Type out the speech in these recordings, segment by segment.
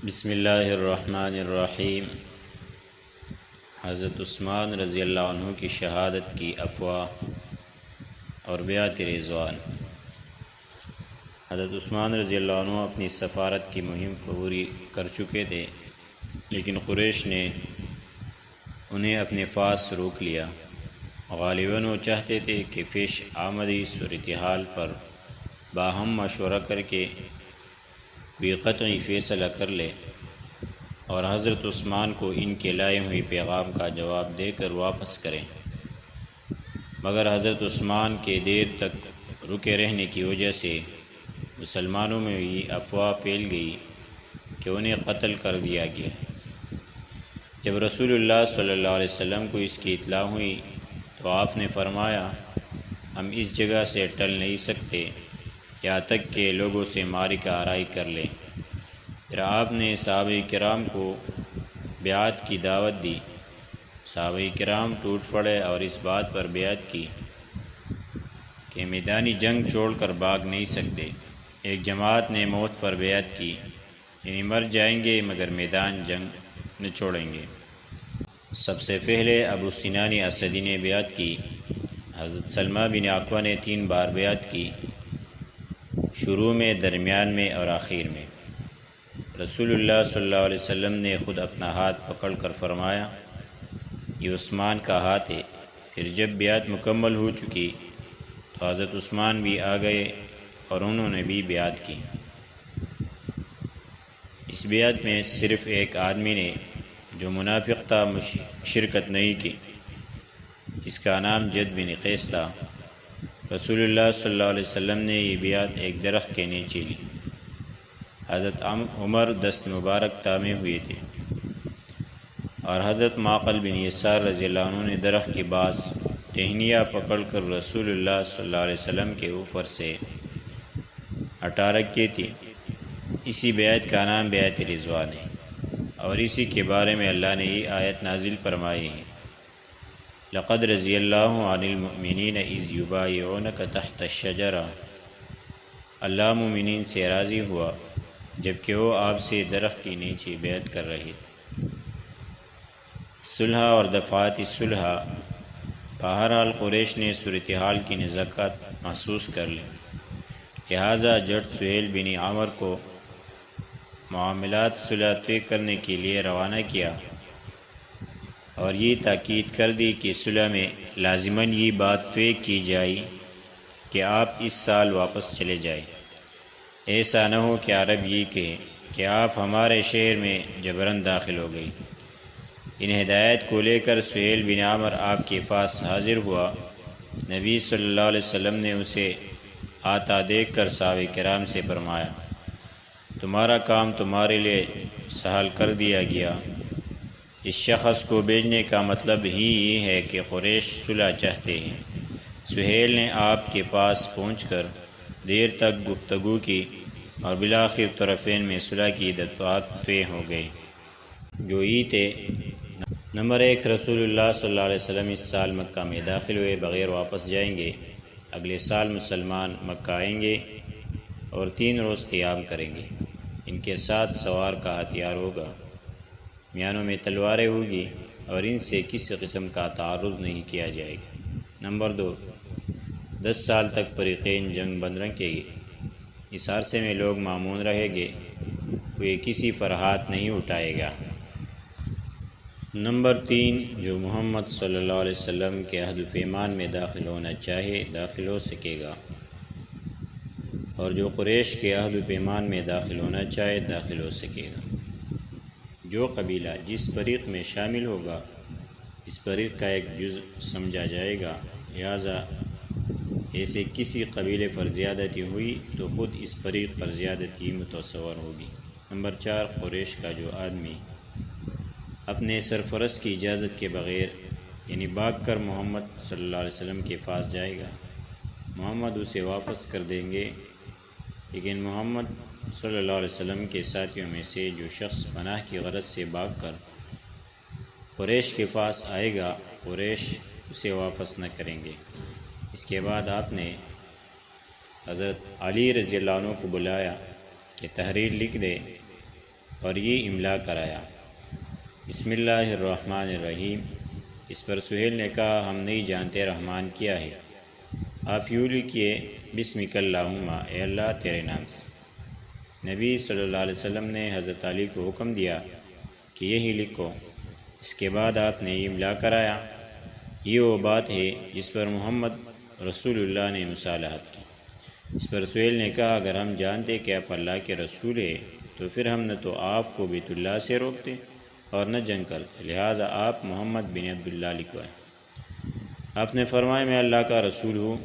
بسم اللہ الرحمن الرحیم۔ حضرت عثمان رضی اللہ عنہ کی شہادت کی افواہ اور بیعت رضوان۔ حضرت عثمان رضی اللہ عنہ اپنی سفارت کی مہم پوری کر چکے تھے، لیکن قریش نے انہیں اپنے پاس سے روک لیا۔ غالباً وہ چاہتے تھے کہ پیش آمدی صورتحال پر باہم مشورہ کر کے کوئی قطعی فیصلہ کر لے اور حضرت عثمان کو ان کے لائے ہوئے پیغام کا جواب دے کر واپس کریں، مگر حضرت عثمان کے دیر تک رکے رہنے کی وجہ سے مسلمانوں میں یہ افواہ پھیل گئی کہ انہیں قتل کر دیا گیا۔ جب رسول اللہ صلی اللہ علیہ وسلم کو اس کی اطلاع ہوئی تو آپ نے فرمایا، ہم اس جگہ سے ٹل نہیں سکتے یہاں تک کہ لوگوں سے معرکہ آرائی کر لیں۔ پھر آپ نے صحابہ کرام کو بیعت کی دعوت دی۔ صحابہ کرام ٹوٹ پڑے اور اس بات پر بیعت کی کہ میدانی جنگ چھوڑ کر بھاگ نہیں سکتے۔ ایک جماعت نے موت پر بیعت کی، یعنی مر جائیں گے مگر میدان جنگ نہ چھوڑیں گے۔ سب سے پہلے ابو سنان اسدی نے بیعت کی۔ حضرت سلمہ بن اکوع نے 3 بار بیعت کی، شروع میں، درمیان میں اور آخر میں۔ رسول اللہ صلی اللہ علیہ وسلم نے خود اپنا ہاتھ پکڑ کر فرمایا، یہ عثمان کا ہاتھ ہے۔ پھر جب بیعت مکمل ہو چکی تو حضرت عثمان بھی آ گئے اور انہوں نے بھی بیعت کی۔ اس بیعت میں صرف ایک آدمی نے، جو منافق تھا، شرکت نہیں کی۔ اس کا نام جد بن قیس تھا۔ رسول اللہ صلی اللہ علیہ وسلم نے یہ بیعت ایک درخت کے نیچے لی۔ حضرت عمر دست مبارک تامے ہوئے تھے اور حضرت معقل بن یسار رضی اللہ عنہ نے درخت کے بعض ٹہنیاں پکڑ کر رسول اللہ صلی اللہ علیہ وسلم کے اوپر سے ہٹا رکھی تھی۔ اسی بیعت کا نام بیعت رضوان ہے اور اسی کے بارے میں اللہ نے یہ آیت نازل فرمائی ہے، لقد رضی اللہ عن المؤمنین اذ یبایعونک تحت الشجرہ۔ اللہ مومنین سے راضی ہوا جبکہ وہ آپ سے درخت کے نیچے بیعت کر رہے تھے۔ صلح اور دفعات صلح۔ بہرحال قریش نے صورتحال کی نزاکت محسوس کر لی، لہٰذا جٹ سہیل بن عامر کو معاملات صلح طے کرنے کے لیے روانہ کیا اور یہ تاکید کر دی کہ صلح میں لازماً یہ بات طے کی جائے کہ آپ اس سال واپس چلے جائیں۔ ایسا نہ ہو کہ عرب یہ کہیں کہ آپ ہمارے شہر میں جبراً داخل ہو گئی۔ ان ہدایت کو لے کر سہیل بن عامر آپ کے پاس حاضر ہوا۔ نبی صلی اللہ علیہ وسلم نے اسے آتا دیکھ کر صحابہ کرام سے فرمایا، تمہارا کام تمہارے لیے سہل کر دیا گیا۔ اس شخص کو بھیجنے کا مطلب ہی یہ ہے کہ قریش صلح چاہتے ہیں۔ سہیل نے آپ کے پاس پہنچ کر دیر تک گفتگو کی اور بالآخر طرفین میں صلح کی دفعات طے ہو گئی، جو یہ تھے: نمبر 1، رسول اللہ صلی اللہ علیہ وسلم اس سال مکہ میں داخل ہوئے بغیر واپس جائیں گے۔ اگلے سال مسلمان مکہ آئیں گے اور 3 روز قیام کریں گے۔ ان کے ساتھ سوار کا ہتھیار ہوگا، میانوں میں تلواریں ہوگی اور ان سے کسی قسم کا تعرض نہیں کیا جائے گا۔ نمبر 2، 10 سال تک فریقین جنگ بند رکھیں گے۔ اس عرصے میں لوگ مامون رہیں گے، کوئی کسی پر ہاتھ نہیں اٹھائے گا۔ نمبر 3، جو محمد صلی اللہ علیہ وسلم کے عہد الپیمان میں داخل ہونا چاہے داخل ہو سکے گا، اور جو قریش کے عہد الپیمان میں داخل ہونا چاہے داخل ہو سکے گا۔ جو قبیلہ جس فریق میں شامل ہوگا اس فریق کا ایک جزء سمجھا جائے گا، لہذا ایسے کسی قبیلے پر زیادتی ہوئی تو خود اس فریق پر زیادتی متصور ہوگی۔ نمبر 4، قریش کا جو آدمی اپنے سرپرست کی اجازت کے بغیر، یعنی بھاگ کر محمد صلی اللہ علیہ وسلم کے پاس جائے گا، محمد اسے واپس کر دیں گے، لیکن محمد صلی اللہ علیہ وسلم کے ساتھیوں میں سے جو شخص پناہ کی غرض سے بھاگ کر قریش کے پاس آئے گا، قریش اسے واپس نہ کریں گے۔ اس کے بعد آپ نے حضرت علی رضی اللہ عنہ کو بلایا کہ تحریر لکھ دے اور یہ املا کرایا۔ بسم اللہ الرحمن الرحیم۔ اس پر سہیل نے کہا ہم نہیں جانتے رحمان کیا ہے۔ آپ یوں لکھیے بسمک اللہم، اے اللہ تیرے نام سے۔ نبی صلی اللہ علیہ وسلم نے حضرت علی کو حکم دیا کہ یہی لکھو۔ اس کے بعد آپ نے املا کرایا۔ یہ وہ بات ہے جس پر محمد رسول اللہ نے مصالحت کی۔ اس پر سہیل نے کہا اگر ہم جانتے کہ آپ اللہ کے رسول ہیں تو پھر ہم نہ تو آپ کو بیت اللہ سے روکتے اور نہ جنگ کرتے، لہٰذا آپ محمد بن عبداللہ لکھوائیں۔ آپ نے فرمایا میں اللہ کا رسول ہوں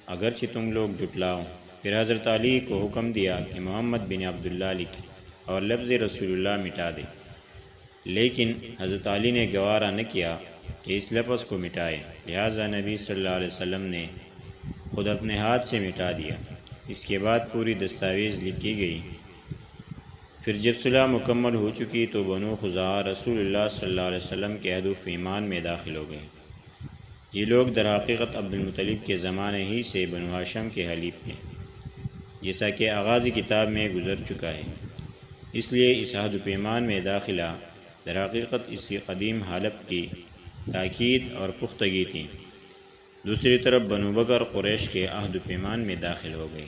اگرچہ تم لوگ جھٹلاؤ۔ پھر حضرت علی کو حکم دیا کہ محمد بن عبداللہ لکھیں اور لفظ رسول اللہ مٹا دے، لیکن حضرت علی نے گوارا نہ کیا کہ اس لفظ کو مٹائے، لہٰذا نبی صلی اللہ علیہ وسلم نے خود اپنے ہاتھ سے مٹا دیا۔ اس کے بعد پوری دستاویز لکھی گئی۔ پھر جب صلح مکمل ہو چکی تو بنو خزاعہ رسول اللہ صلی اللہ علیہ وسلم کے عہد و پیمان میں داخل ہو گئے۔ یہ لوگ در حقیقت عبد المطلب کے زمانے ہی سے بنو ہاشم کے حلیف تھے، جیسا کہ آغاز کتاب میں گزر چکا ہے۔ اس لیے اس عہد و پیمان میں داخلہ در حقیقت اس کی قدیم حالت کی تاکید اور پختگی تھی۔ دوسری طرف بنو بکر قریش کے عہد و پیمان میں داخل ہو گئے۔